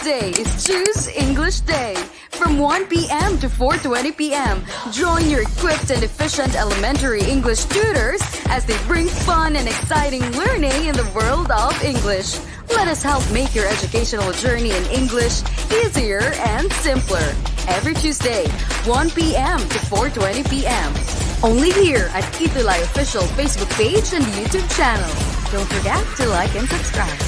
Tuesday is Choose English Day. From 1 p.m. to 4:20 p.m., join your equipped and efficient elementary English tutors as they bring fun and exciting learning in the world of English. Let us help make your educational journey in English easier and simpler. Every Tuesday, 1 p.m. to 4:20 p.m. Only here at ETUlay official Facebook page and YouTube channel. Don't forget to like and subscribe.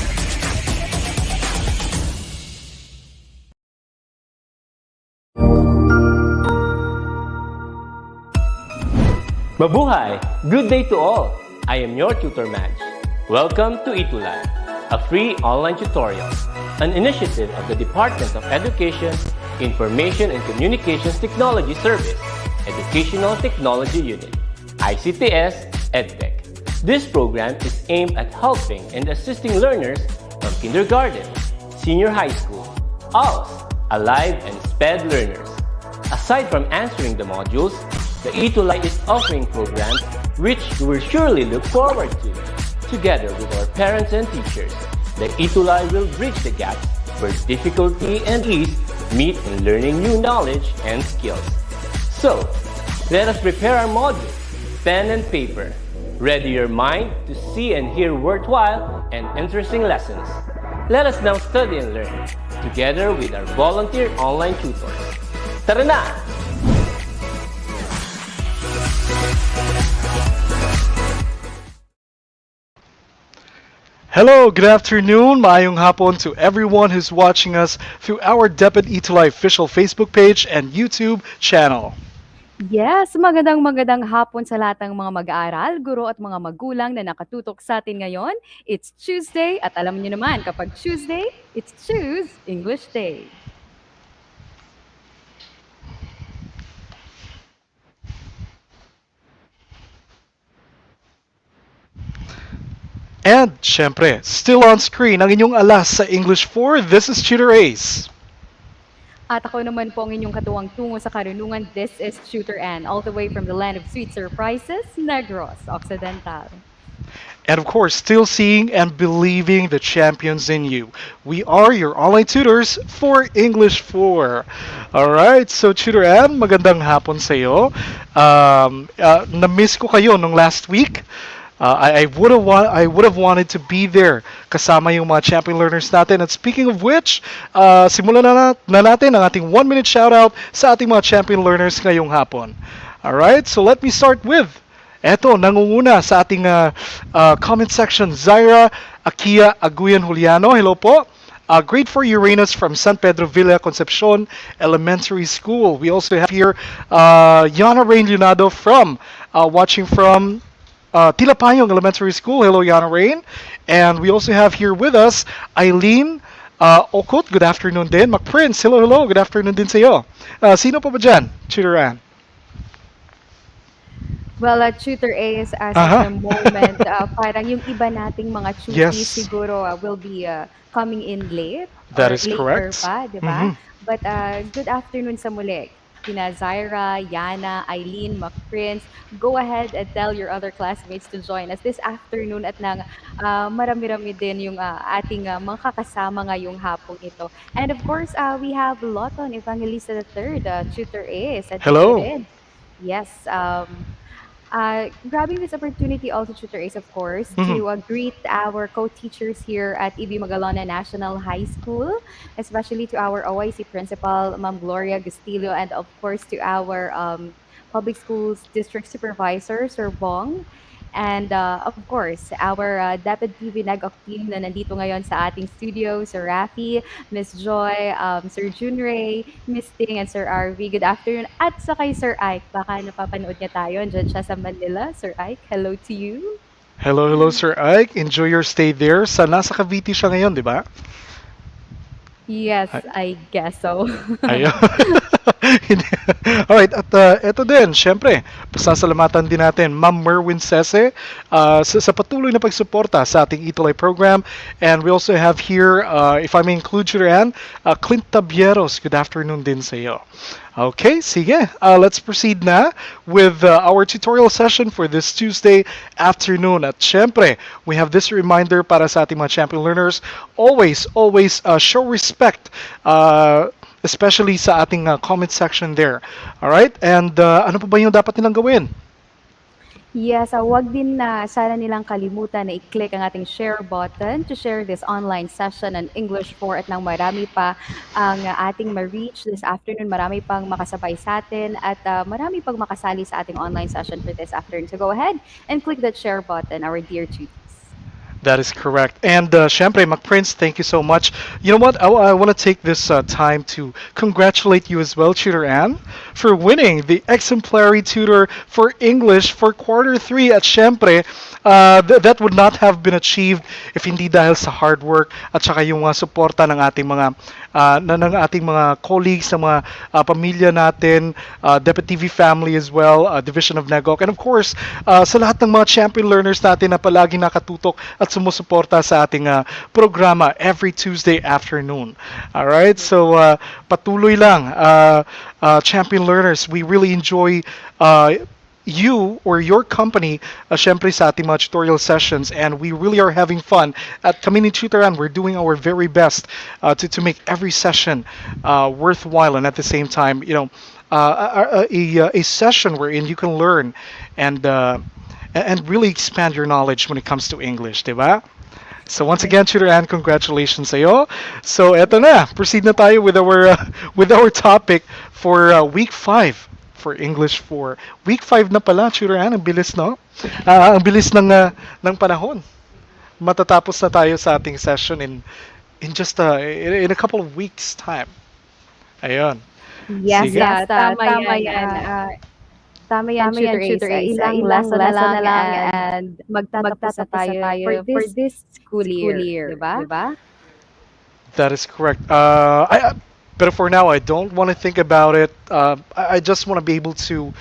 Mabuhay! Good day to all! I am your tutor Madge. Welcome to ETUlay, a free online tutorial, an initiative of the Department of Education, Information and Communications Technology Service, Educational Technology Unit, ICTS EdTech. This program is aimed at helping and assisting learners from kindergarten, senior high school, ALS, Alive and SPED learners. Aside from answering the modules, the ETUlay is offering programs which you will surely look forward to. Together with our parents and teachers, the ETUlay will bridge the gap where difficulty and ease meet in learning new knowledge and skills. So, let us prepare our modules, pen and paper. Ready your mind to see and hear worthwhile and interesting lessons. Let us now study and learn, together with our volunteer online tutors. Tara na! Hello, good afternoon, maayong hapon to everyone who's watching us through our DepEd ETUlay official Facebook page and YouTube channel. Yes, magandang hapon sa lahat ng mga mag-aaral, guro at mga magulang na nakatutok sa atin ngayon. It's Tuesday at alam niyo naman, kapag Tuesday, it's Choose English Day. And, syempre, still on screen ang inyong alas sa English 4, this is Tutor Ace. At ako naman po ang inyong katuwang tungo sa karunungan, this is Tutor Ann, all the way from the land of sweet surprises, Negros Occidental. And of course, still seeing and believing the champions in you. We are your online tutors for English 4. Alright, so Tutor Ann, magandang hapon sa iyo. Na-miss ko kayo nung last week. I would have wanted to be there kasama yung mga champion learners natin. And speaking of which, simulan na natin ang ating 1-minute shoutout sa ating mga champion learners ngayong hapon. Alright, so let me start with eto, nangunguna sa ating comment section, Zaira Akia Aguyan Juliano. Hello po. Grade 4 Uranus from San Pedro Villa Concepcion Elementary School. We also have here Yana Rain Leonardo from watching from Tilapayong Elementary School. Hello, Yana Rain. And we also have here with us Eileen Okut. Good afternoon din. McPrince. Hello. Good afternoon din sa iyo. Sino pa ba dyan? Tutor Ann. Well, Tutor A is as at the moment, parang yung iba nating mga tuties siguro will be coming in late. That or is later correct. Pa, di ba? But good afternoon sa muli. Kina Zaira, Yana, Eileen, McPrince, go ahead and tell your other classmates to join us this afternoon at nang marami-rami din yung ating mga kakasama ngayong hapong ito. And of course, we have Loton Evangelista III, Tutor A. Hello. Yes. Grabbing this opportunity also, Tutor Ace, of course, to greet our co-teachers here at EB Magalona National High School, especially to our OIC principal, Ma'am Gloria Gustillo, and of course to our public schools district supervisor, Sir Bong, and of course, our DepEd TV Nag-Oc team na nandito ngayon sa ating studio, Sir Rafi, Miss Joy, Sir Junray, Miss Ting, and Sir RV. Good afternoon. At sa kay Sir Ike, baka napapanood niya tayo. Andyan siya sa Manila. Sir Ike, hello to you. Hello, Sir Ike. Enjoy your stay there. Nasa Cavite siya ngayon, di ba? Yes, I guess so. Ayun. Alright, at eto din, syempre, pasasalamatan din natin Ma'am Merwin Sese sa patuloy na pagsuporta sa ating ETUlay program. And we also have here, if I may include you, Ryan, Clint Tabieros. Good afternoon din sa iyo. Okay, sige. Let's proceed na with our tutorial session for this Tuesday afternoon. At syempre, we have this reminder para sa ating mga champion learners. Always show respect. Especially sa ating comment section there. Alright? And ano pa ba yung dapat nilang gawin? Yes, wag din na sana nilang kalimutan na i-click ang ating share button to share this online session on English 4 at nang marami pa ang ating ma-reach this afternoon. Marami pang makasabay sa atin at marami pang makasali sa ating online session for this afternoon. So go ahead and click that share button, our dear tutors. That is correct. And syempre, McPrince, thank you so much. You know what? I want to take this time to congratulate you as well, Tutor Ann, for winning the exemplary tutor for English for quarter 3 at syempre. That would not have been achieved if hindi dahil sa hard work at saka yung suporta ng ating mga colleagues, ng mga pamilya natin, DepEd TV family as well, Division of Negok, and of course sa lahat ng mga champion learners natin na palagi nakatutok at sumusuporta sa ating programa every Tuesday afternoon. All right, so patuloy lang, champion learners. We really enjoy you or your company, syempre sa ating mga tutorial sessions, and we really are having fun. At kami ni Tutoran, we're doing our very best to make every session worthwhile, and at the same time, a session wherein you can learn and really expand your knowledge when it comes to English, diba? So once again, Tutor Ann, congratulations sa iyo. So eto na, proceed na tayo with our topic for week 5 for English 4. Week 5 na pala, Tutor Ann, ang bilis, no? Ang bilis ng panahon. Matatapos na tayo sa ating session in just in a couple of weeks time. Ayun. Yes, Sige. yes, tama yan. Tama yan, Tutor Ace. Ilang lesson na lang and magtatapos na tayo for this school year. Diba? That is correct. But for now, I don't want to think about it. I just want to be able to,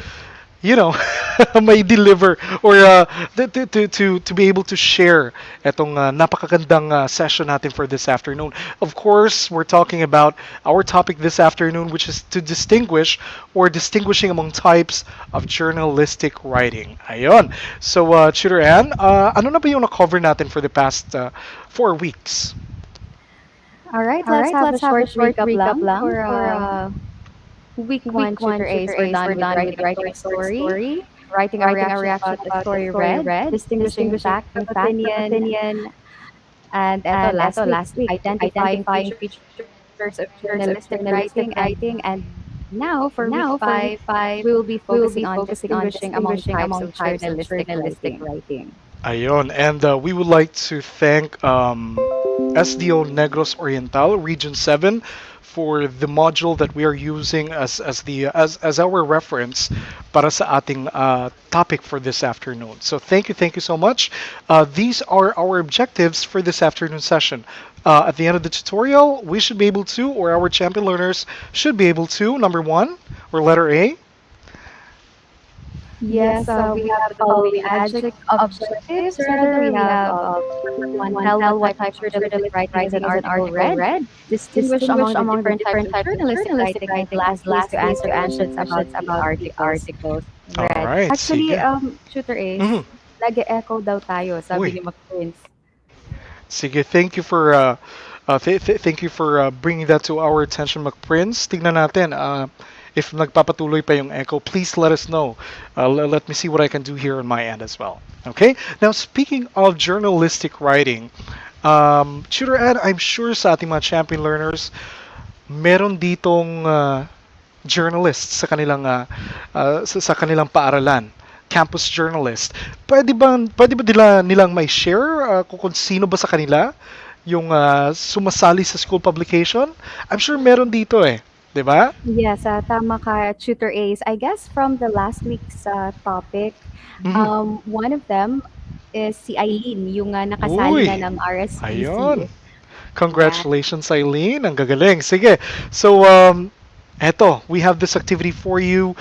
may deliver or to be able to share itong napakagandang session natin for this afternoon. Of course, we're talking about our topic this afternoon, which is to distinguishing among types of journalistic writing. Ayun. So, Tutor Ann, ano na ba yung na-cover natin for the past 4 weeks? All right, let's have a short recap lang for week 1 Tutor Ace. We're done with writing a story, writing a reaction about the story read, distinguishing fact from opinion, and last week, identifying features of journalistic writing, and now for week 5, we will be focusing on distinguishing among types of journalistic writing. Ayun, and we would like to thank SDO Negros Oriental Region 7 for the module that we are using as our reference para sa ating topic for this afternoon. So thank you so much. These are our objectives for this afternoon session. At the end of the tutorial, we should be able to, or our champion learners should be able to, number 1, or letter A. Yes, we have the following objectives. Rather, we have tell what type of journalistic writing is an article read, distinguish among different types of journalistic writing, and last to answer questions about the articles read. Alright, Actually, sige. Tutor Ace, Mhm. nag-echo daw tayo, sabi Uy. ni McPrince. Sige, thank you for bringing that to our attention, McPrince. Tingnan natin if nagpapatuloy pa yung echo. Please let us know. Let me see what I can do here on my end as well. Okay. Now, speaking of journalistic writing, Tutor Ed, I'm sure sa ating mga champion learners, meron ditong journalists sa kanilang paaralan, campus journalist. Pwede ba nilang may share kung sino ba sa kanila yung sumasali sa school publication? I'm sure meron dito eh. 'Di ba? Yes, tama ka, Tutor Ace. I guess from the last week's topic, one of them is si Eileen, yung nakasali Uy, na ng RSPC. ayun. Congratulations, Eileen. Ang gagaling. Sige. So, Eto, we have this activity for you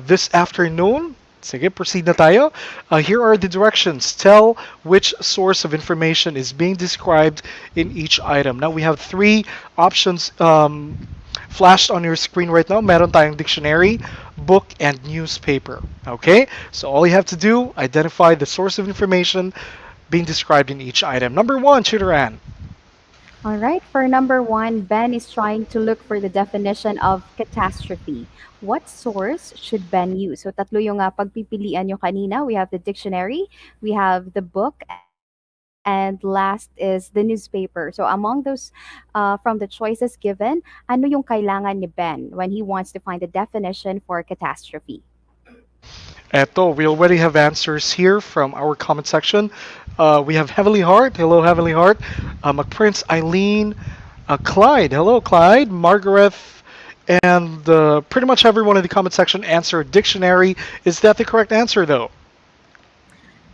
this afternoon. Sige, proceed na tayo. Here are the directions. Tell which source of information is being described in each item. Now, we have three options flashed on your screen right now. Meron tayong dictionary, book, and newspaper. Okay? So all you have to do, identify the source of information being described in each item. Number one, Chidoran. All right, for number one, Ben is trying to look for the definition of catastrophe. What source should Ben use? So tatlo yung pagpipilian nyo kanina. We have the dictionary, we have the book, and last is the newspaper. So among those, from the choices given, ano yung kailangan ni Ben when he wants to find the definition for catastrophe? Eto, we already have answers here from our comment section. We have Heavenly Heart. Hello, Heavenly Heart. McPrince, Eileen, Clyde. Hello, Clyde. Margaret, and pretty much everyone in the comment section answered dictionary. Is that the correct answer, though?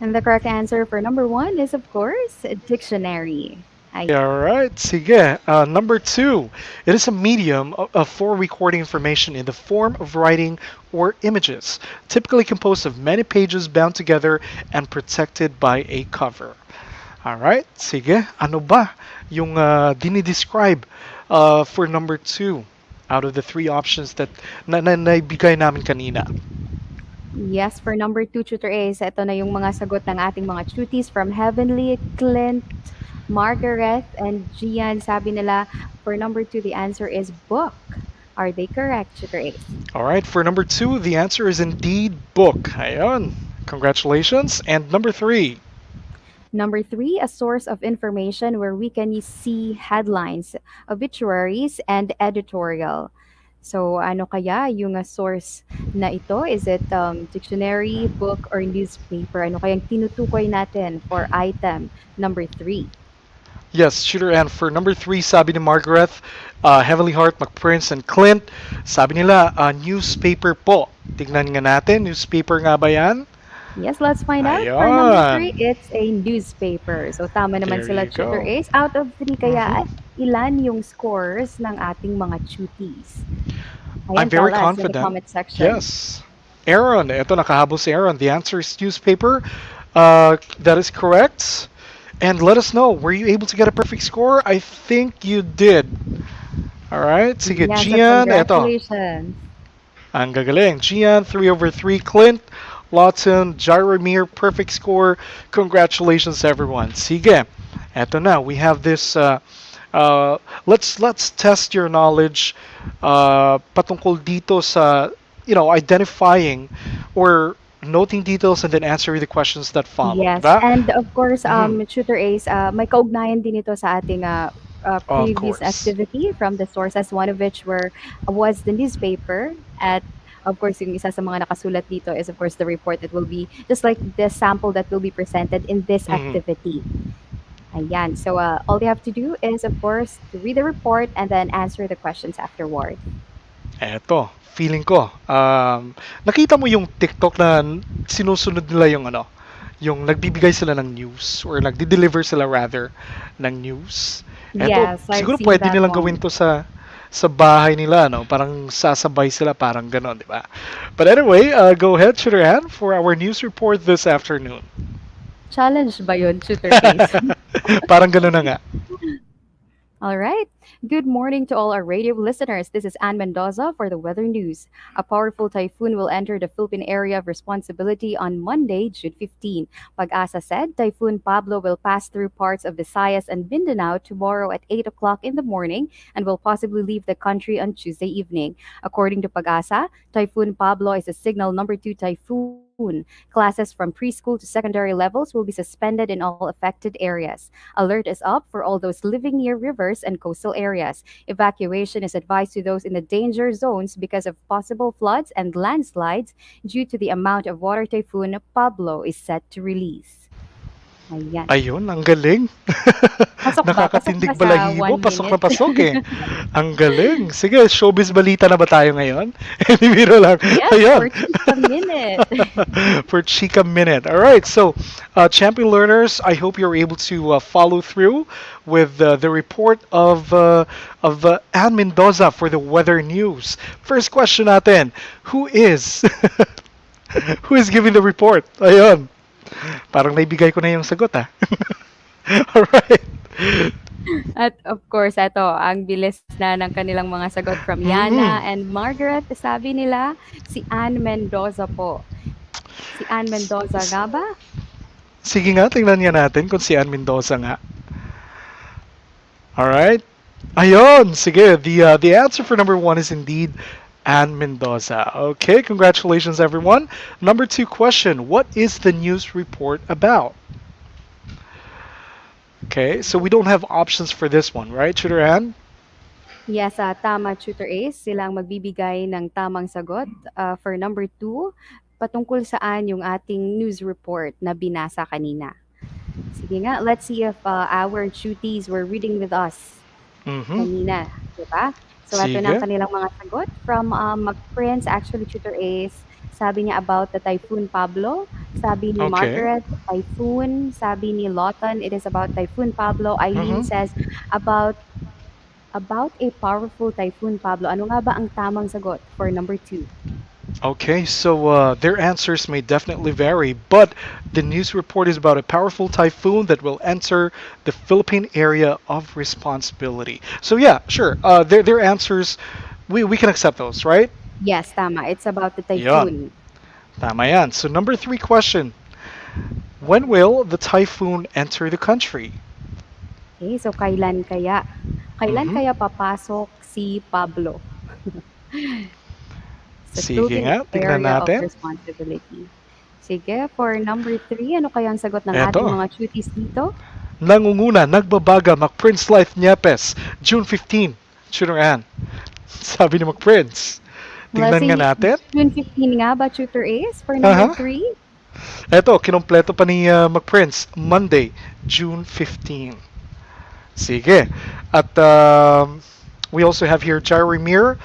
And the correct answer for number one is, of course, a dictionary. Yeah, all right. Sige. Number two, it is a medium for recording information in the form of writing or images, typically composed of many pages bound together and protected by a cover. All right. Sige. Ano ba yung dinidescribe for number two out of the three options that naibigay namin kanina? Yes, for number two, Tutor Ace, ito na yung mga sagot ng ating mga tuties from Heavenly, Clint, Margaret, and Gian. Sabi nila, for number two, the answer is book. Are they correct, Tutor Ace? All right. For number two, the answer is indeed book. Ayan. Congratulations. And number three. Number three, a source of information where we can see headlines, obituaries, and editorial. So, ano kaya yung source na ito? Is it dictionary, book, or newspaper? Ano kayang tinutukoy natin for item number three? Yes, shooter. And for number three, sabi ni Margaret, Heavenly Heart, McPrince, and Clint, sabi nila, newspaper po. Tingnan nga natin, newspaper nga ba yan? Yes, let's find out. For number three, it's a newspaper. So, tama naman There sila, you go. Tutor Ace. Out of three, kaya Mhm. ilan yung scores ng ating mga tuties? I'm Ayan, very tell us in the confident. comment section. Yes. Aaron, ito nakahabol si Aaron. The answer is newspaper. That is correct. And let us know, were you able to get a perfect score? I think you did. All right. Sige, Yes, so Gian, ito. congratulations. Ang gagaling. Gian, 3 over 3. Clint, Lawton, Jaromir, perfect score. Congratulations, everyone. Sige. Eto na. We have this. Let's test your knowledge patungkol dito sa, identifying or noting details and then answering the questions that follow. Yes, Diba? and of course, Mhm. Tutor Ace, may kaugnayan din ito sa ating Of previous course. activity from the sources, one of which was the newspaper. At of course, yung isa sa mga nakasulat dito is of course the report that will be just like the sample that will be presented in this Mhm. activity. Ayan. So all you have to do is of course to read the report and then answer the questions afterward. Eto, feeling ko. Nakita mo yung TikTok na sinusunod nila yung nagbibigay sila ng news or nagdi-deliver sila rather ng news. Eto, Yes, I've siguro seen pwede that nilang one. gawin to sa bahay nila, no? Parang sasabay sila, parang ganon, di ba? But anyway, go ahead, Shirahan, for our news report this afternoon. Challenge ba yun, Tutor Ace? Parang ganon na nga. All right. Good morning to all our radio listeners. This is Ann Mendoza for the weather news. A powerful typhoon will enter the Philippine area of responsibility on Monday, June 15. Pag-asa said Typhoon Pablo will pass through parts of Visayas and Mindanao tomorrow at 8 o'clock in the morning and will possibly leave the country on Tuesday evening. According to Pag-asa, Typhoon Pablo is a signal number 2 typhoon. Classes from preschool to secondary levels will be suspended in all affected areas. Alert is up for all those living near rivers and coastal areas. Evacuation is advised to those in the danger zones because of possible floods and landslides due to the amount of water Typhoon Pablo is set to release. Ayan. Ayun, ang galing. Pasok ba? Pasok Nakakatindig ba sa balahibo, one pasok na minute? pasok eh. Ang galing. Sige, showbiz balita na ba tayo ngayon? Hindi biro lang. Yes, Ayun. for just a minute. For Chica Minute. All right, so champion learners, I hope you're able to follow through with the report of Ann Mendoza for the weather news. First question natin, who is who is giving the report? Ayun. Parang naibigay ko na yung sagot ah. All right. At of course, eto, ang bilis na ng kanilang mga sagot from Mhm. Yana and Margaret. Sabi nila, si Ann Mendoza po. Si Ann Mendoza nga ba? Sige nga, tingnan nga natin kung si Ann Mendoza nga. All right. Ayun, sige. The answer for number one is indeed Ann Mendoza. Okay, congratulations everyone. Number two question, what is the news report about? Okay, so we don't have options for this one, right, Tutor Ann? Yes, tama, Tutor Ace. Silang magbibigay ng tamang sagot. For number two, patungkol saan yung ating news report na binasa kanina. Sige nga, let's see if our cuties were reading with us Mm-hmm. kanina, di ba? So, ito na ang Sige. kanilang mga sagot from Mag-Prince, actually, Tutor Ace. Sabi niya about the Typhoon Pablo. Sabi ni Okay. Margaret, Typhoon. Sabi ni Lawton, it is about Typhoon Pablo. Eileen Mm-hmm. says, about about a powerful Typhoon Pablo. Ano nga ba ang tamang sagot for number two? Okay, so their answers may definitely vary, but the news report is about a powerful typhoon that will enter the Philippine area of responsibility. So yeah, sure. Their answers, we can accept those, right? Yes, tama. It's about the Yan. typhoon. Tama yan. So number three question. When will the typhoon enter the country? Okay, so kailan kaya? Kailan Mm-hmm. kaya papasok si Pablo sa Sige Philippine nga, tingnan area of natin. responsibility? Sige, for number three, ano kaya ang sagot ng ating Eto. mga cuties dito? Nangunguna, nagbabaga, McPrince Life Niepes, June 15. Tutor Ann. Sabi ni McPrince. Well, Tingnan nga si natin. June 15 nga ba, Tutor Ace, for number Aha. three? Eto, kinompleto pa ni McPrince. Monday, June 15. Sige. At we also have here Jaromir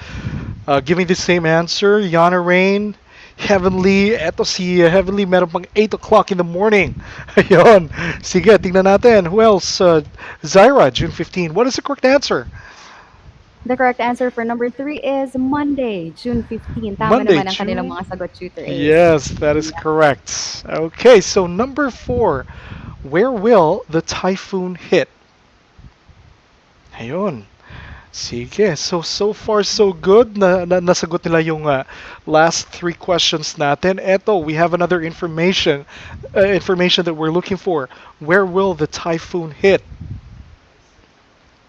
giving the same answer. Yana Rain, Heavenly. Eto si Heavenly meron pang 8 o'clock in the morning. Ayun. Sige, tingnan natin. Who else? Zyra, June 15. What is the correct answer? The correct answer for number three is Monday, June 15. Tama Monday, naman ang kanilang June. mga sagot, Tutor Ace. Yes, that is correct. Okay, so number four. Where will the typhoon hit? Ayun. Sige. So far so good. Nasagot nila yung last three questions natin. Eto, we have another information that we're looking for. Where will the typhoon hit?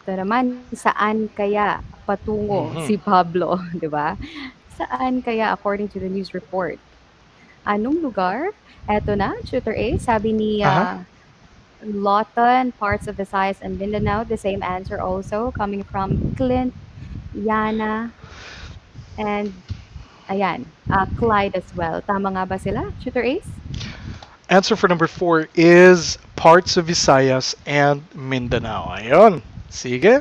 Ito naman, saan kaya patungo Mhm. si Pablo, di ba? Saan kaya according to the news report? Anong lugar? Eto na, Tutor A, sabi ni Aha. Lawton, parts of Visayas and Mindanao, the same answer also, coming from Clint, Yana, and ayan, Clyde as well. Tama nga ba sila, Tutor Ace? Answer for number four is parts of Visayas and Mindanao. Ayun. Sige.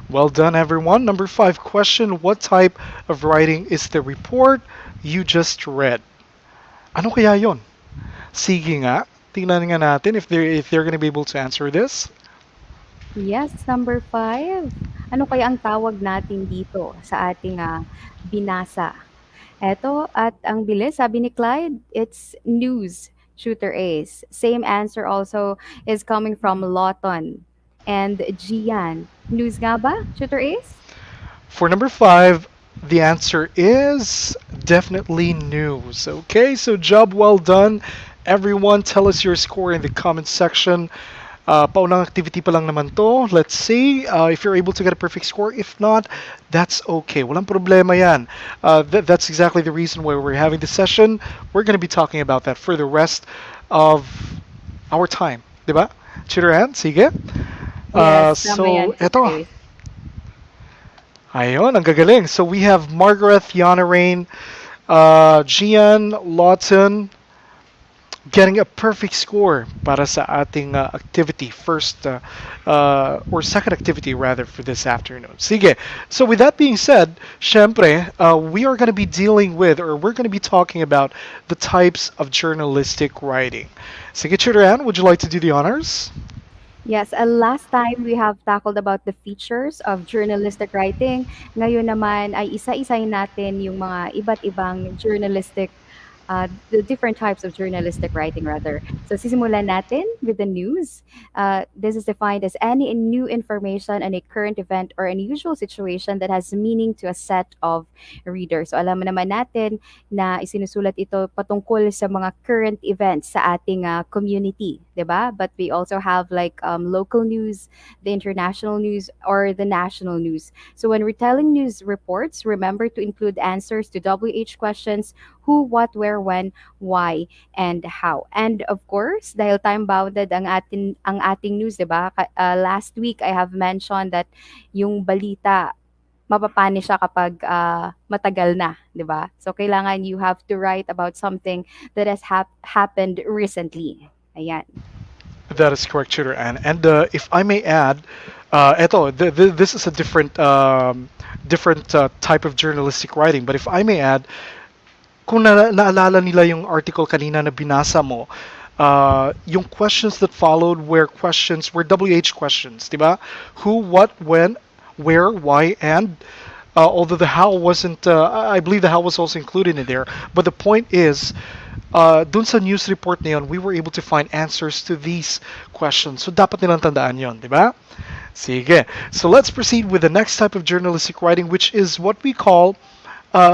Well done, everyone. Number five question. What type of writing is the report you just read? Ano kaya yon? Sige nga. Tingnan nga natin if they're gonna be able to answer this. Yes, number five. Ano kaya ang tawag natin dito sa ating binasa? Eto, at ang bilis, sabi ni Clyde, it's news, Shooter Ace. Same answer also is coming from Lawton and Gian. News nga ba, Shooter Ace? For number five, the answer is definitely news. Okay, so job well done. Everyone, tell us your score in the comment section. Paunang activity pa lang naman to. Let's see if you're able to get a perfect score. If not, that's okay. Walang problema yan. That's exactly the reason why we're having this session. We're going to be talking about that for the rest of our time. Diba? Tutor Ann, sige. Yes, tama yan, So, Shooter eto. Ace. Ayun, ang gagaling. So we have Margaret, Yana Rain, Gian, Lawton, getting a perfect score para sa ating activity first or second activity rather for this afternoon. Sige. So with that being said, syempre, we are going to be dealing with or we're going to be talking about the types of journalistic writing. Sige, Chiran, would you like to do the honors? Yes, last time we have tackled about the features of journalistic writing. Ngayon naman ay isa-isahin natin yung mga iba't ibang the different types of journalistic writing rather. So sisimulan natin with the news. This is defined as any new information on a current event or unusual situation that has meaning to a set of readers. So alam naman natin na isinusulat ito patungkol sa mga current events sa ating community, 'di ba? But we also have like local news, the international news, or the national news. So when retelling news reports, remember to include answers to WH questions: who, what, where, when, why, and how. And of course, dahil time-bounded ang ating news, 'di ba? Last week I have mentioned that yung balita mapapani siya kapag matagal na, 'di ba? So kailangan you have to write about something that has happened recently. Ayan. That is correct, Tutor Anne. And if I may add, this is a different type of journalistic writing. But if I may add, kung naalala nila yung article kanina na binasa mo, yung questions that followed were WH questions, di ba? Who, what, when, where, why, and although the how wasn't, I believe the how was also included in there. But the point is, dun sa news report na yun, we were able to find answers to these questions. So dapat nilang tandaan yun, di ba? Sige. So let's proceed with the next type of journalistic writing, which is what we call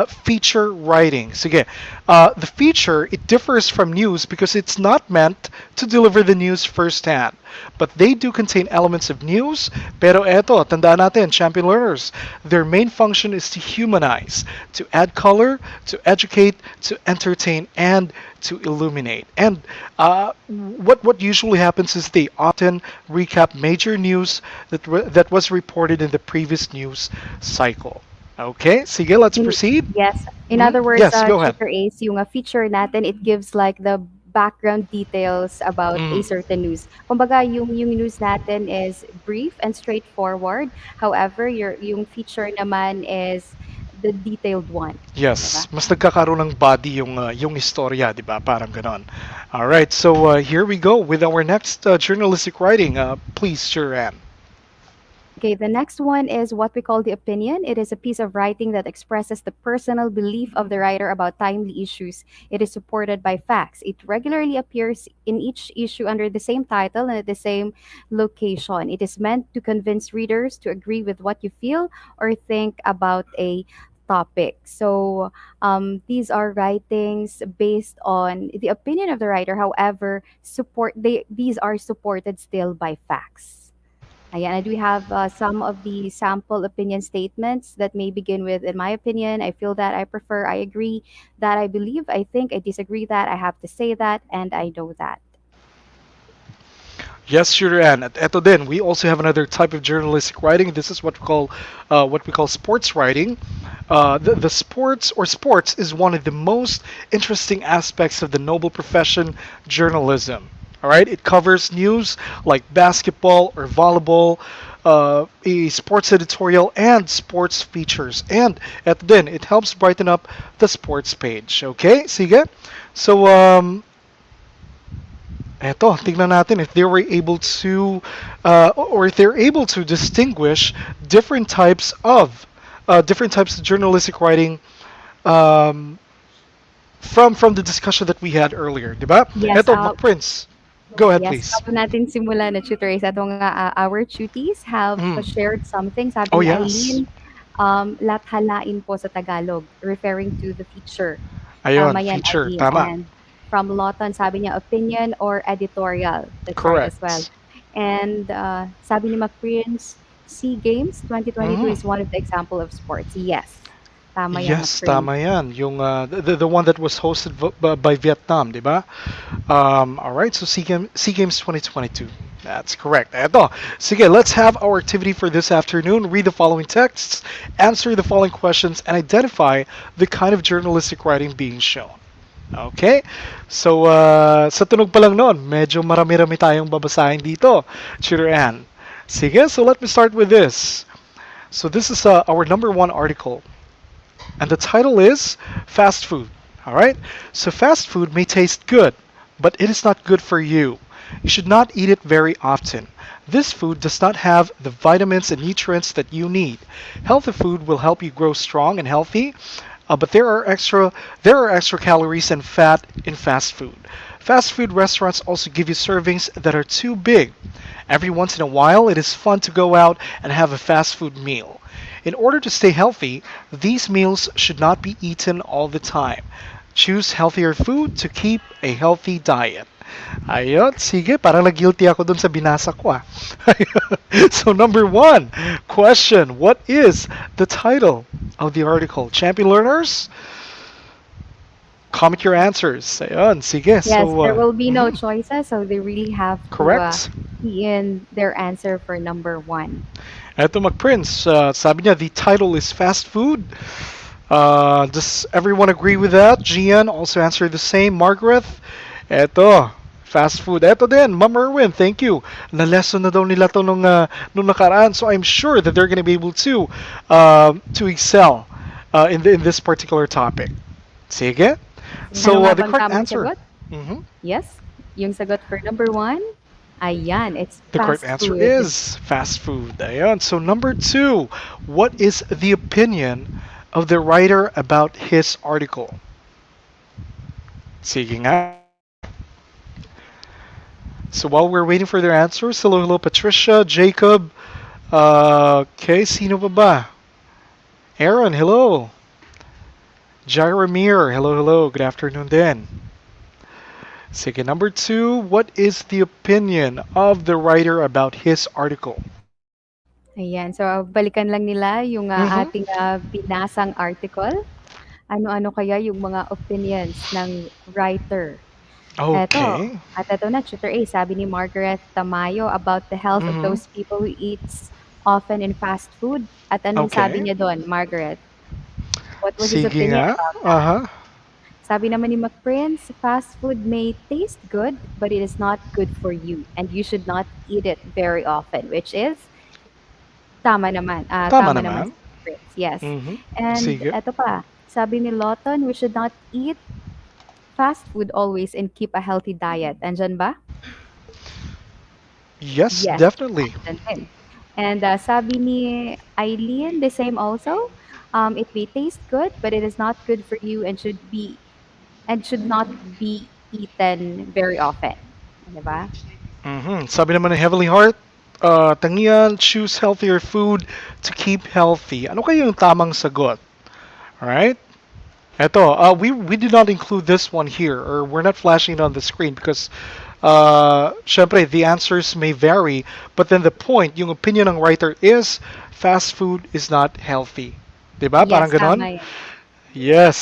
feature writing. Sige. The feature, it differs from news because it's not meant to deliver the news firsthand. But they do contain elements of news. Pero eto, tandaan natin, champion learners, their main function is to humanize, to add color, to educate, to entertain, and to illuminate. And what usually happens is they often recap major news that was reported in the previous news cycle. Okay, sige, let's proceed. Yes. In Mhm. other words, Yes, go ahead. Tutor Ace, yung feature natin, it gives like the background details about a certain news. Kumbaga, yung news natin is brief and straightforward. However, yung feature naman is the detailed one. Yes, Diba? mas nagkakaroon ng body yung istorya, di ba? Parang ganon. All right, so here we go with our next journalistic writing. Please, Sharan. Okay, the next one is what we call the opinion. It is a piece of writing that expresses the personal belief of the writer about timely issues. It is supported by facts. It regularly appears in each issue under the same title and at the same location. It is meant to convince readers to agree with what you feel or think about a topic. So these are writings based on the opinion of the writer. However, these are supported still by facts. Ayan, and we have some of the sample opinion statements that may begin with, in my opinion, I feel that, I prefer, I agree, that I believe, I think, I disagree that, I have to say that, and I know that. Yes, Sharan. At eto din, we also have another type of journalistic writing. This is what we call sports writing. The sports is one of the most interesting aspects of the noble profession, journalism. All right, it covers news like basketball or volleyball, a sports editorial, and sports features. And then it helps brighten up the sports page. Okay, sige. So eto, tingnan natin if they were able to, or if they're able to distinguish different types of journalistic writing um, from the discussion that we had earlier, diba? Yes, Eto, Prince. Go ahead, yes, please. bago natin simulan na tutors, ito nga, our tuties have Mm. shared something. Sabi Oh, ni yes. Eileen, lathalain po sa Tagalog, referring to the feature. Ayun, Tama yan, feature. Eileen. Tama. And from Lawton, sabi niya, opinion or editorial. That's right as well. Correct. And sabi ni McPrince, SEA Games 2022 Mhm. is one of the example of sports. Yes, tama yan, Yes, McPrince. tama yan. Yung, the one that was hosted by Vietnam, di ba? All right, so SEA Games 2022. That's correct. Eto. Sige, let's have our activity for this afternoon. Read the following texts, answer the following questions, and identify the kind of journalistic writing being shown. Okay? So, sa tunog pa lang noon, medyo marami-rami tayong babasahin dito, Tutor Ann. Sige, so let me start with this. So this is our number one article, and the title is Fast Food. All right? So fast food may taste good, but it is not good for you. You should not eat it very often. This food does not have the vitamins and nutrients that you need. Healthy food will help you grow strong and healthy, but there are extra calories and fat in fast food. Fast food restaurants also give you servings that are too big. Every once in a while, it is fun to go out and have a fast food meal. In order to stay healthy, these meals should not be eaten all the time. Choose healthier food to keep a healthy diet. Ayun, sige, parang nag-guilty ako dun sa binasa ko ah. So number one, question, what is the title of the article? Champion learners, comment your answers. Ayun, sige. Yes, So, there will be no choices, so they really have to correct. key in their answer for number one. Eto mag-Prince, sabi niya, the title is fast food. Does everyone agree with that? Gian also answered the same. Margaret, eto, fast food. Eto din, Ma'am Erwin, thank you. Na-lesson na daw nila to nung nakaraan, so I'm sure that they're gonna be able to excel in this particular topic. Sige? Ano So, nga the bang correct tamang answer. sagot? Mhm. Yes, yung sagot for number one, ayan, it's The correct fast answer food. is fast food. Ayan. So number two, what is the opinion of the writer about his article? Sige nga. So while we're waiting for their answers, hello, Patricia, Jacob, okay, sino pa ba? Aaron, hello. Jaromir, hello, good afternoon then. Sige, number two, what is the opinion of the writer about his article? Ayan, so balikan lang nila yung Mhm. ating binasang article. Ano-ano kaya yung mga opinions ng writer? Eto, Okay. at eto na, Tutor A, sabi ni Margaret Tamayo about the health of Mhm. those people who eats often in fast food. At anong sabi Okay. niya doon, Margaret? What was his Sige opinion nga. about that? Aha. Sabi naman ni McPrince, fast food may taste good, but it is not good for you, and you should not eat it very often, which is tama naman. Tama Tama naman naman. si McPrince, yes. Mhm. And Sige. eto pa, sabi ni Lawton, we should not eat fast food always and keep a healthy diet. Andyan ba? Yes, Yes, definitely. andyan din. And sabi ni Eileen, the same also. It may taste good, but it is not good for you and should not be eaten very often. Diba? Sabi naman ng Heavenly Heart, tangian, choose healthier food to keep healthy. Ano kaya yung tamang sagot? Alright? Eto, we did not include this one here, or we're not flashing it on the screen because, syempre, the answers may vary, but then the point, yung opinion ng writer is, fast food is not healthy. Diba? Parang Yes, ganon? tama yan. Yes.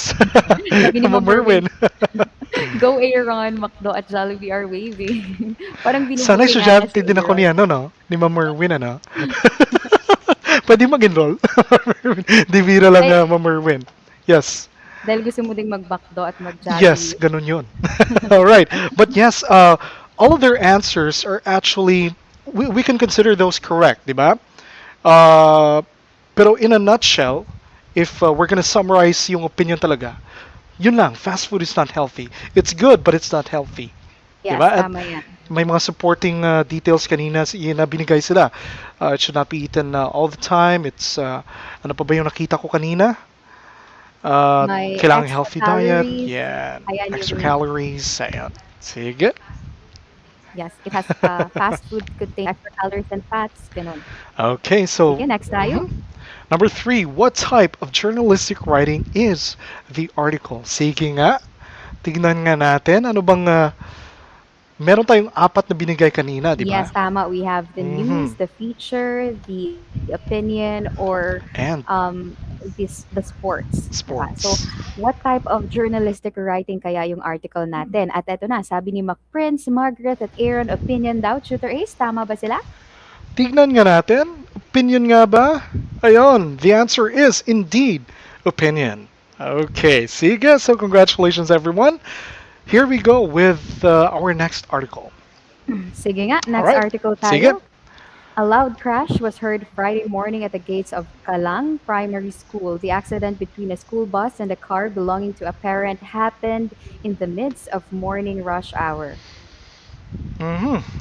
Sabi ni Ma'am Ma'am Merwin, Merwin. go Aaron, McDo at Jollibee are waving. Parang Sana binubuti nga niya estudyante si din ako Aaron. ni ano, no? Ni Ma'am Merwin, ano? Pwede mag-enroll? Di bira lang, Dahil, Ma'am Merwin. Yes. dahil gusto mo ding mag-McDo at Yes, mag-Jollibee. ganun yun. All right. But yes, all of their answers are actually, we can consider those correct, di ba? Uh, pero in a nutshell, if we're gonna summarize yung opinion talaga, yun lang, fast food is not healthy. It's good, but it's not healthy. Di Yes, ba? At tama yan. may mga supporting details kanina na binigay sila. It should not be eaten all the time. It's, ano pa ba yung nakita ko kanina? May Kailangan extra healthy diet. calories. Yeah. Ayan Extra yung, calories. Ayan. Sige. yes, it has, fast food contains extra calories and fats. Ganun. Okay, so Sige, next tayo. number three, what type of journalistic writing is the article? Sige nga. Tignan nga natin. Ano bang meron tayong apat na binigay kanina, di Yes, ba? tama. We have the news, Mhm. the feature, the opinion, or And the sports. Diba? So, sports. what type of journalistic writing kaya yung article natin? At eto na, sabi ni McPrince, Margaret, at Aaron, opinion daw. Tutor Ace, tama ba sila? Tignan nga natin. Opinion nga ba? Ayun. The answer is indeed opinion. Okay, sige. So congratulations, everyone. Here we go with our next article. Sige nga, All next right. article Sige. tayo. A loud crash was heard Friday morning at the gates of Kalang Primary School. The accident between a school bus and a car belonging to a parent happened in the midst of morning rush hour.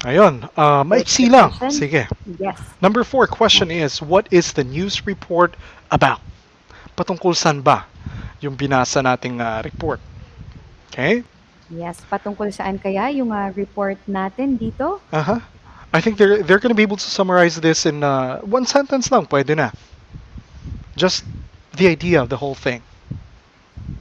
Ayun. Quick Maiksi lang. decision? Sige. Yes. Number 4 question is, what is the news report about? Patungkol saan ba yung binasa nating report? Okay? Yes, patungkol saan kaya yung report natin dito? Uh-huh. I think they're going to be able to summarize this in one sentence lang. Pwede na. Just the idea of the whole thing.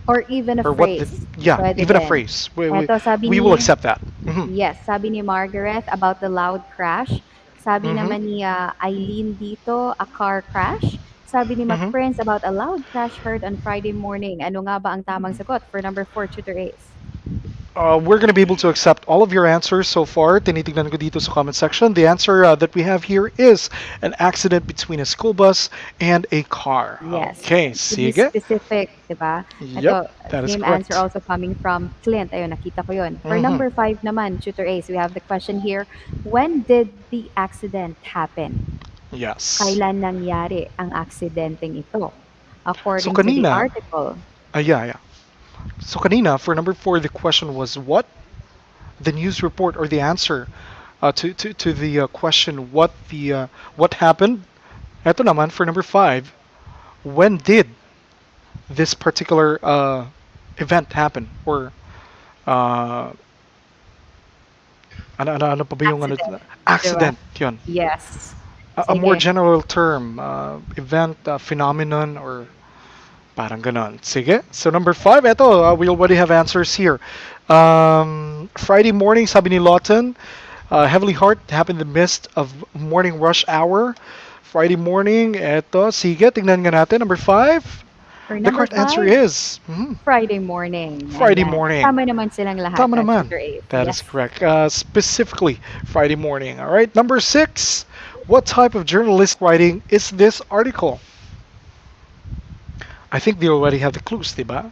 Or even a Or what the, phrase. yeah, Pwede even a din. phrase. Eto, sabi We ni, will accept that. Mhm. yes, sabi ni Margaret about the loud crash. Sabi Mhm. naman ni Eileen dito, a car crash. Sabi ni Mhm. McPrince about a loud crash heard on Friday morning. Ano nga ba ang tamang sagot for number 4, Tutor Ace? We're going to be able to accept all of your answers so far. Tinitignan ko dito sa comment section. The answer that we have here is an accident between a school bus and a car. Yes. Okay, To be sige. specific, di ba? Yep, Ito, that is same correct. answer also coming from Clint. Ayun, nakita ko yun. For Mhm. number 5 naman, Tutor Ace, we have the question here. When did the accident happen? Yes. Kailan nangyari ang aksidenteng ito? So According to the kanina, article. yeah. So kanina, for number 4, the question was what? The news report or the answer to the question what happened? Ito naman for number 5, when did this particular event happen or uh, ano pa ba yung Accident. accident yun? Yes. A more Sige. general term, event, phenomenon, or parang ganon. Sige. So number 5, eto, we already have answers here. Friday morning, sabi ni Lawton, heavily heart happened in the midst of morning rush hour. Friday morning, eto, sige, tingnan nga natin. Number 5, For the number correct answer 5, is Friday morning. Friday Ayan. morning. Tama naman silang lahat. Tama naman. Tutor Ace. That is Yes. correct. Specifically, Friday morning. All right. Number 6, what type of journalistic writing is this article? I think they already have the clues, diba?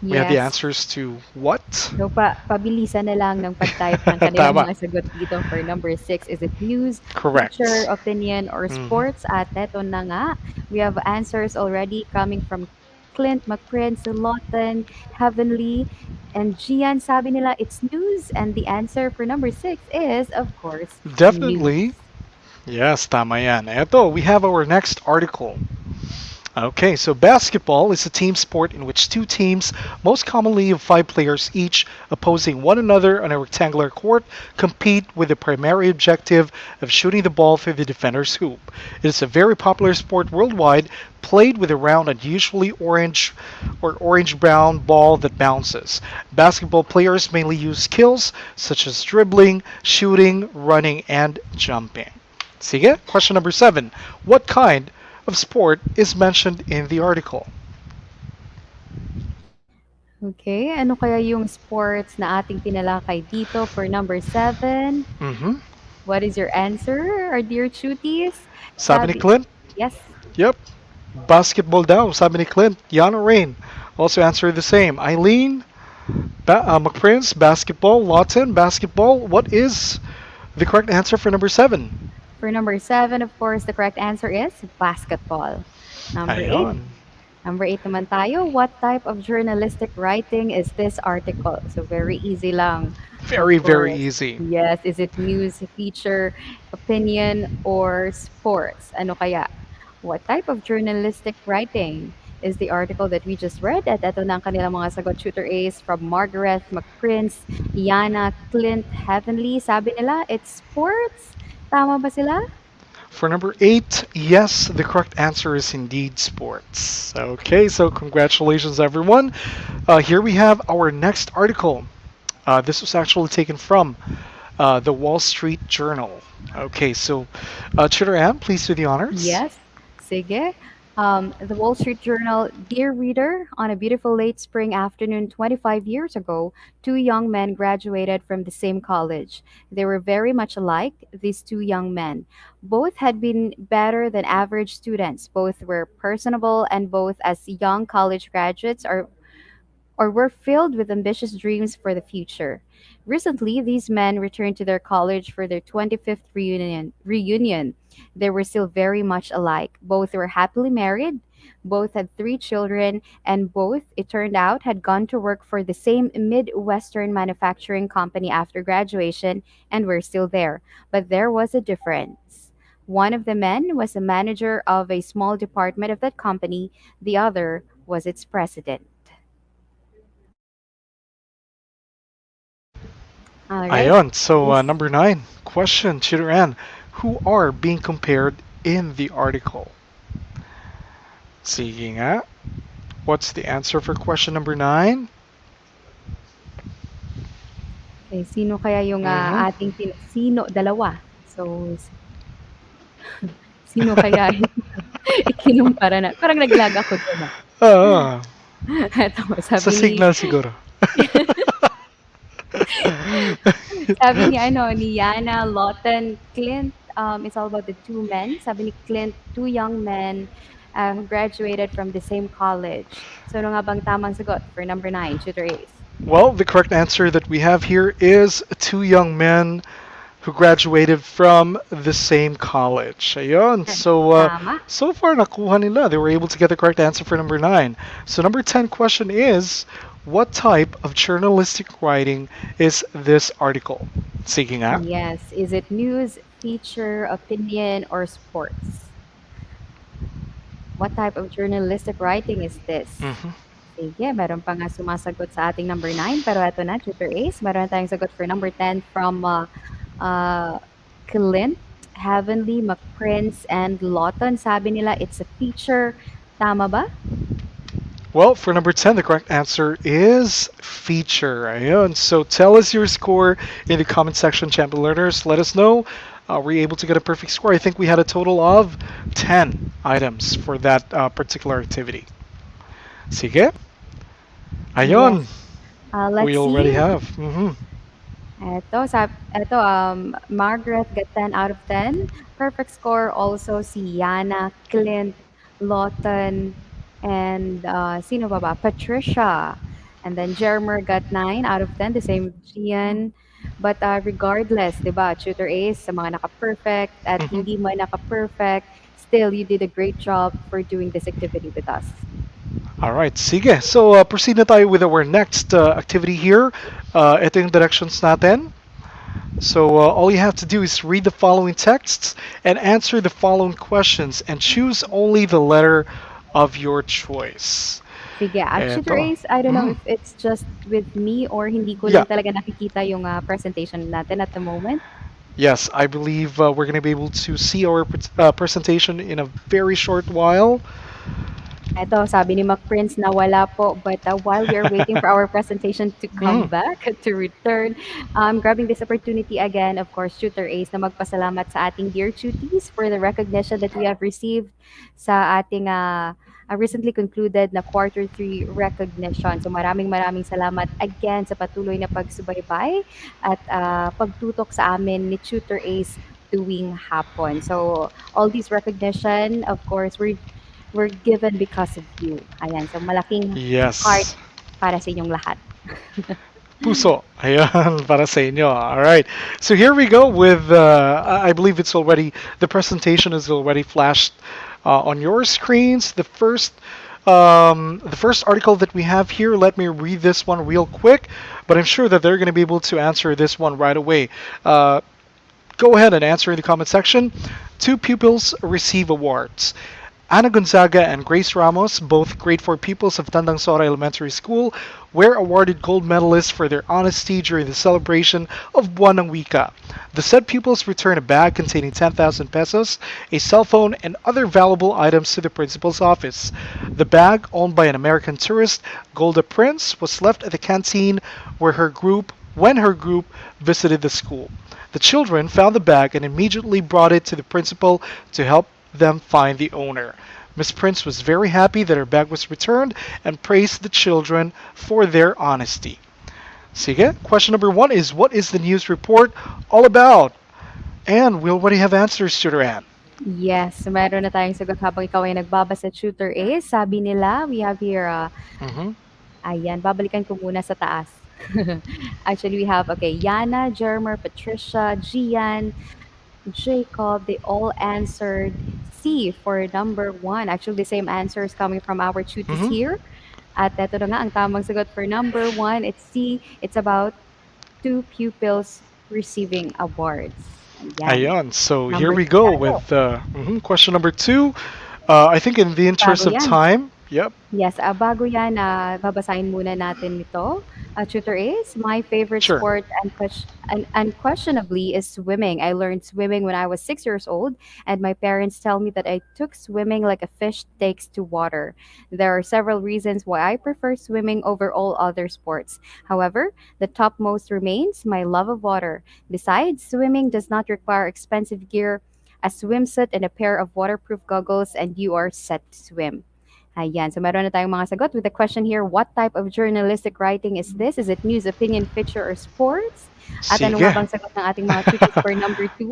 We have the Yes. answers to what? So, pabilisan na lang ng pag-type ng kanilang Tama. mga sagot dito for number 6. Is it news, Correct. feature, opinion, or Mhm. sports? At eto na nga, we have answers already coming from Clint, McPrince, Lawton, Heavenly, and Gian. Sabi nila, it's news. And the answer for number 6 is, of course, Definitely. news. Yes, tama yan. Eto, we have our next article. Okay, so basketball is a team sport in which two teams, most commonly of 5 players each, opposing one another on a rectangular court, compete with the primary objective of shooting the ball through the defender's hoop. It is a very popular sport worldwide, played with a round and usually orange or orange-brown ball that bounces. Basketball players mainly use skills such as dribbling, shooting, running, and jumping. Sige, question number 7. What kind of sport is mentioned in the article? Okay, ano kaya yung sports na ating tinalakay dito for number 7? Mm-hmm. What is your answer, our dear cuties? Sabi ni Clint? Yes. Yep. Basketball daw, sabi ni Clint. Yana Rain also answered the same. Eileen, McPrince, basketball. Lawton, basketball. What is the correct answer for number 7? For number 7, of course, the correct answer is basketball. Number 8. Ayun. Number 8 naman tayo. What type of journalistic writing is this article? So very easy lang. Very, Of very course. easy. Yes, is it news, feature, opinion, or sports? Ano kaya? What type of journalistic writing is the article that we just read? At ito na ang kanilang mga sagot, Tutor Ace, from Margaret, McPrince, Yana, Clint, Heavenly. Sabi nila, it's sports. Tama ba sila? For number 8, yes, the correct answer is indeed sports. Okay, so congratulations, everyone. Here we have our next article. This was actually taken from the Wall Street Journal. Okay, so Tutor Ann, please do the honors. Yes. Sige. The Wall Street Journal, dear reader, on a beautiful late spring afternoon 25 years ago, two young men graduated from the same college. They were very much alike, these two young men. Both had been better than average students. Both were personable, and both, as young college graduates, are or were filled with ambitious dreams for the future. Recently, these men returned to their college for their 25th reunion. They were still very much alike. Both were happily married, both had three children, and both, it turned out, had gone to work for the same Midwestern manufacturing company after graduation and were still there. But there was a difference. One of the men was a manager of a small department of that company, the other was its president. All right. Ayon. So Yes. number 9 question, Tutor Ann. Who are being compared in the article? Sige nga. What's the answer for question number 9? Okay, sino kaya yung Mm-hmm. sino, dalawa. So, sino kaya yung ikinumpara na? Parang naglag ako doon. Oo. Ito, Sa sabi ni, signal siguro. sabi ni, ni Yana Lawton, Clint, it's all about the two men. Sabi ni Clint, two young men who graduated from the same college. So, ano nga bang tamang sagot for number 9, Tutor Ace? Well, the correct answer that we have here is two young men who graduated from the same college. Ayun. So, Tama. so far nakuha nila. They were able to get the correct answer for number 9. So, number 10 question is, what type of journalistic writing is this article? Sige nga. Yes. Is it news, feature, opinion, or sports? What type of journalistic writing is this? Mhm. Sige, meron pa nga sumasagot sa ating number 9. Pero eto na, Tutor Ace. Meron tayong sagot for number 10 from Clint, Heavenly, McPrince, and Lawton. Sabi nila, it's a feature. Tama ba? Well, for number 10, the correct answer is feature. Ayun. So tell us your score in the comment section, champion learners. Let us know. Were you able to get a perfect score? I think we had a total of 10 items for that particular activity. Sige. Ayun. Yes. Let's We already see. have. Mhm. Margaret got 10 out of 10. Perfect score also si Yana, Clint, Lawton, and sino ba ba? Patricia. And then Jermer got 9 out of 10, the same with Gian. But regardless, di ba, Tutor Ace, sa mga naka-perfect at Mhm. hindi man naka-perfect, still, you did a great job for doing this activity with us. All right, sige. So proceed na tayo with our next activity here. Ito yung directions natin. So all you have to do is read the following texts and answer the following questions and choose only the letter of your choice. Sige, Tutor Eto. Ace, I don't know Mm. if it's just with me or hindi ko Yeah. lang talaga nakikita yung presentation natin at the moment. Yes, I believe we're going to be able to see our presentation in a very short while. Eto, sabi ni McPrince na wala po, but while we are waiting for our presentation to come Mm. back, to return, grabbing this opportunity again, of course, Tutor Ace, na magpasalamat sa ating dear tuties for the recognition that we have received sa ating recently concluded na quarter 3 recognition. So maraming salamat again sa patuloy na pagsubaybay at pagtutok sa amin ni Tutor Ace tuwing hapon. So all these recognition, of course, we're given because of you. Ayan, so malaking heart Yes. para sa inyong lahat. Puso. Ayan, para sa inyo. All right. So here we go with, I believe the presentation is already flashed on your screens. The first article that we have here, let me read this one real quick, but I'm sure that they're going to be able to answer this one right away. Go ahead and answer in the comment section. Two pupils receive awards. Ana Gonzaga and Grace Ramos, both grade 4 pupils of Tandang Sora Elementary School, were awarded gold medalists for their honesty during the celebration of Buwan ng Wika. The said pupils returned a bag containing 10,000 pesos, a cell phone, and other valuable items to the principal's office. The bag, owned by an American tourist, Golda Prince, was left at the canteen when her group visited the school. The children found the bag and immediately brought it to the principal to help them find the owner. Miss Prince was very happy that her bag was returned and praised the children for their honesty. Sige, question number 1 is what is the news report all about? And we already have answers, Tutor Ann. Yes, meron na tayong sagot habang ikaw ay nagbabasa, Tutor A. Sabi nila, we have here, Mm-hmm. ayan, babalikan ko muna sa taas. Actually, we have, okay, Yana, Jermer, Patricia, Gian, Jacob, they all answered C for number 1. Actually, the same answers coming from our tuties Mm-hmm. here. At eto na nga, ang tamang sagot for number 1, it's C. It's about two pupils receiving awards. Ayan. Ayan. So here Number we 2 go tayo. with question number 2. I think in the interest Bago of yan. time, yep. Yes, bago yan, babasahin muna natin ito. Tutor is my favorite Sure. sport and unquestionably is swimming. I learned swimming when I was 6 years old, and my parents tell me that I took swimming like a fish takes to water. There are several reasons why I prefer swimming over all other sports. However, the topmost remains my love of water. Besides, swimming does not require expensive gear, a swimsuit and a pair of waterproof goggles, and you are set to swim. Ayan. So meron na tayong mga sagot with the question here, what type of journalistic writing is this? Is it news, opinion, feature, or sports? At ano nga Sige. bang sagot ng ating mga tutors for number 2?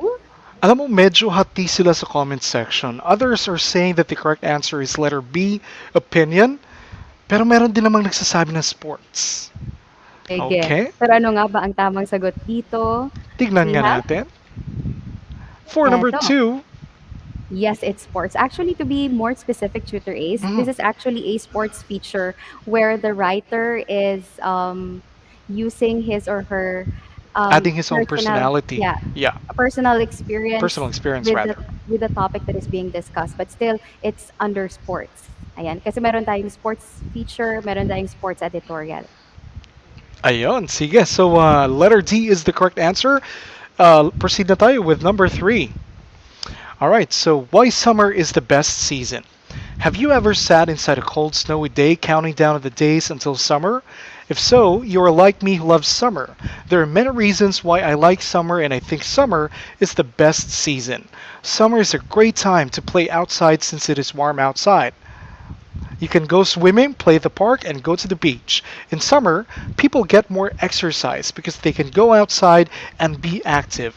Alam mo, medyo hati sila sa comment section. Others are saying that the correct answer is letter B, opinion. Pero meron din namang nagsasabi ng sports. Sige. Okay. Pero ano nga ba ang tamang sagot dito? Tignan We nga have, natin. For number eto. 2, Yes, it's sports. Actually, to be more specific, Tutor Ace, this is actually a sports feature where the writer is using his or her adding his own personal, personality. yeah, Yeah, a personal experience personal experience with rather. the topic that is being discussed, but still it's under sports. Ayan, kasi meron tayong sports feature, meron tayong sports editorial. Ayun, sige. So, letter D is the correct answer. Proceed na tayo with number 3. All right, so why summer is the best season? Have you ever sat inside a cold, snowy day counting down the days until summer? If so, you are like me who loves summer. There are many reasons why I like summer, and I think summer is the best season. Summer is a great time to play outside since it is warm outside. You can go swimming, play at the park, and go to the beach. In summer, people get more exercise because they can go outside and be active.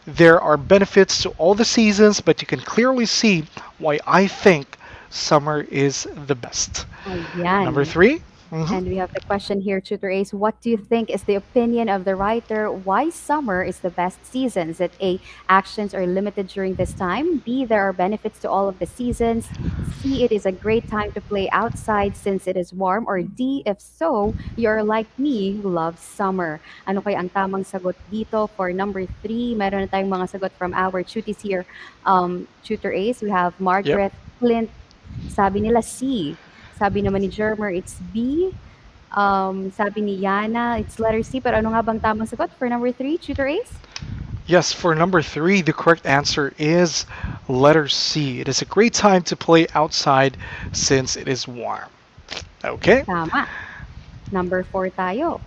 There are benefits to all the seasons, but you can clearly see why I think summer is the best. Number Ayan. 3? Mhm. And we have the question here, Tutor Ace. What do you think is the opinion of the writer? Why summer is the best season? Is it A, actions are limited during this time? B, there are benefits to all of the seasons? C, it is a great time to play outside since it is warm? Or D, if so, you're like me who loves summer. Ano kaya ang tamang sagot dito for number 3? Meron na tayong mga sagot from our tuties here. Tutor Ace, we have Yep. Margaret, Clint, sabi nila C. Sabi naman ni Jermer, it's B. Sabi ni Yana, it's letter C. Pero ano nga bang tamang sagot for number 3, Tutor Ace? Yes, for number 3, the correct answer is letter C. It is a great time to play outside since it is warm. Okay, Tama. Number 4 tayo.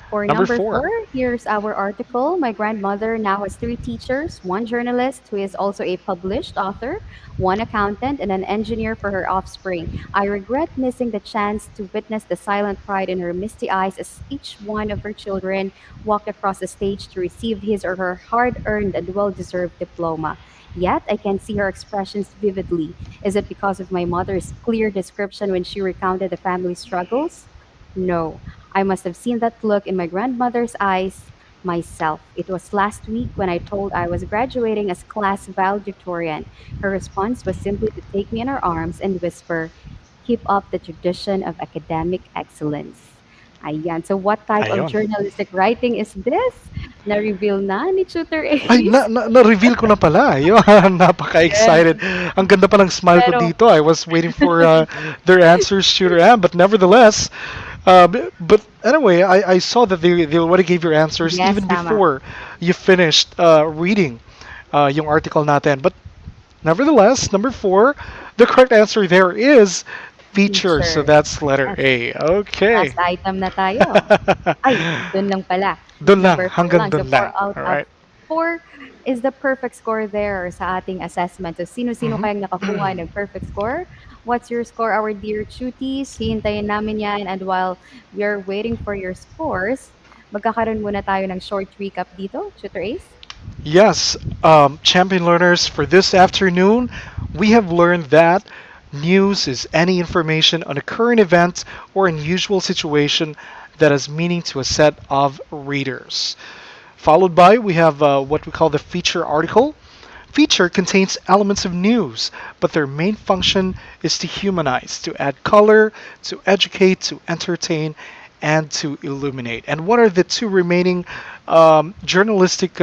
For number number 4. 4, here's our article. My grandmother now has 3 teachers, 1 journalist who is also a published author, 1 accountant, and an engineer for her offspring. I regret missing the chance to witness the silent pride in her misty eyes as each one of her children walked across the stage to receive his or her hard earned and well deserved diploma. Yet, I can see her expressions vividly. Is it because of my mother's clear description when she recounted the family struggles? No. I must have seen that look in my grandmother's eyes myself. It was last week when I told I was graduating as class valedictorian. Her response was simply to take me in her arms and whisper, keep up the tradition of academic excellence. Ayan. So what type of Ayun. journalistic writing is this? Na-reveal na ni Tutor Ay, Ace. na-reveal ko na pala. Yun, napaka-excited. Ang ganda pa ng smile ko Pero, dito. I was waiting for their answers, Shooter Am. But nevertheless, but anyway, I saw that they already gave your answers yes, even tama. before you finished reading yung article natin. But nevertheless, number 4, the correct answer there is feature. So Teacher. that's letter Yes. A. Okay. Last item na tayo. Ay, dun lang pala. Doon lang, Number 4 hanggang lang. So doon 4 lang. out of Alright. 4 is the perfect score there sa ating assessment. So, sino-sino kayang nakakuha ng perfect score? What's your score, our dear cuties? Hihintayin namin yan. And while we are waiting for your scores, magkakaroon muna tayo ng short recap dito, Tutor Ace. Yes, champion learners, for this afternoon, we have learned that news is any information on a current event or unusual situation that has meaning to a set of readers. Followed by, we have what we call the feature article. Feature contains elements of news, but their main function is to humanize, to add color, to educate, to entertain, and to illuminate. And what are the two remaining journalistic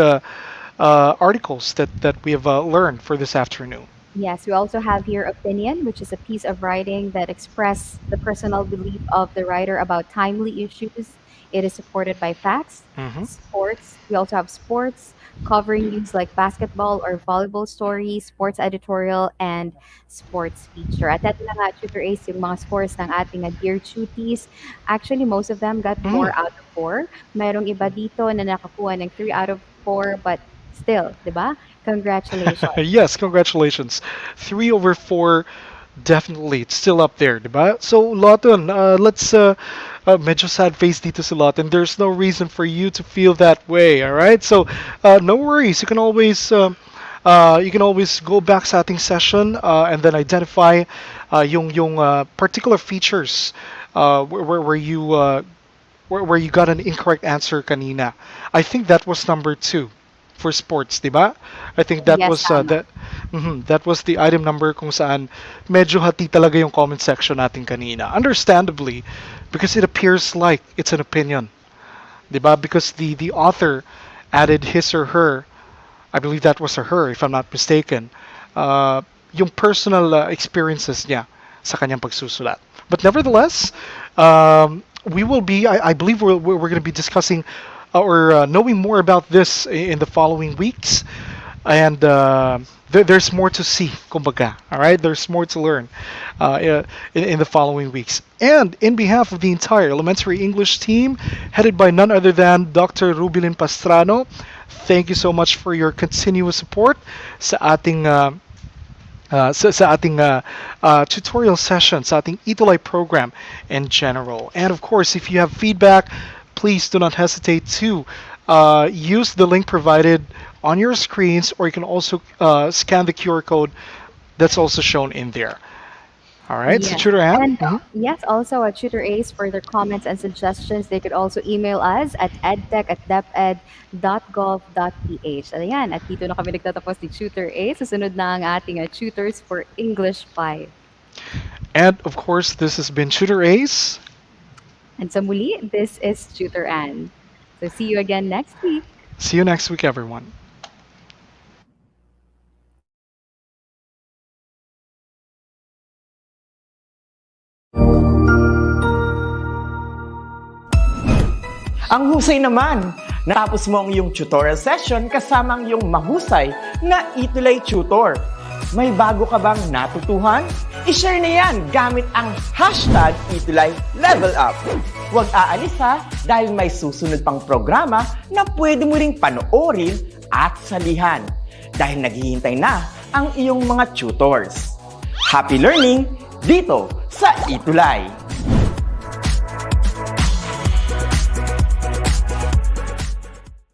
articles that we have learned for this afternoon? Yes, we also have here opinion, which is a piece of writing that express the personal belief of the writer about timely issues. It is supported by facts. Sports, we also have sports, covering news like basketball or volleyball stories, sports editorial, and sports feature. At that na nga, Tutor Ace, yung mga scores ng ating dear cuties. Actually, most of them got 4 out of 4. Mayroong iba dito na nakakuha ng 3 out of 4, but still, di ba? Congratulations. Yes, congratulations. 3/4, definitely. It's still up there, diba? So, Lawton, let's medyo sad face dito si Lawton. There's no reason for you to feel that way, all right? So, no worries. You can always go back sa ating session and then identify yung particular features where you got an incorrect answer kanina. I think that was number 2 for sports, di ba? I think that Yes, was tama. that was the item number kung saan medyo hati talaga yung comment section natin kanina. Understandably, because it appears like it's an opinion, di ba? Because the author added his or her, I believe that was a her if I'm not mistaken, yung personal experiences niya sa kanyang pagsusulat. But nevertheless, we will be, I believe we're going to be discussing or knowing more about this in the following weeks. And there's more to see, kumbaga. All right, there's more to learn in the following weeks. And in behalf of the entire elementary English team, headed by none other than Dr. Rubilin Pastrano, thank you so much for your continuous support sa ating sa ating tutorial session, sa ating ETUlay program in general. And of course, if you have feedback, please do not hesitate to use the link provided on your screens, or you can also scan the QR code that's also shown in there. All right, so Yes. Tutor Ann? And yes, also at Tutor Ace for their comments and suggestions, they could also email us at edtech@deped.gov.ph. Ayan, at dito na kami nagtatapos ni Tutor Ace. Susunod na ang ating tutors for English 5. And of course, this has been Tutor Ace. And sa muli, this is Tutor Ann. So see you again next week. See you next week, everyone. Ang husay naman! Natapos mo ang iyong tutorial session kasama ang iyong mahusay na ETUlay tutor. May bago ka bang natutuhan? I-share na yan gamit ang hashtag ETUlay Level Up. Huwag aalis ha, dahil may susunod pang programa na pwede mo ring panoorin at salihan. Dahil naghihintay na ang iyong mga tutors. Happy learning dito sa ETUlay!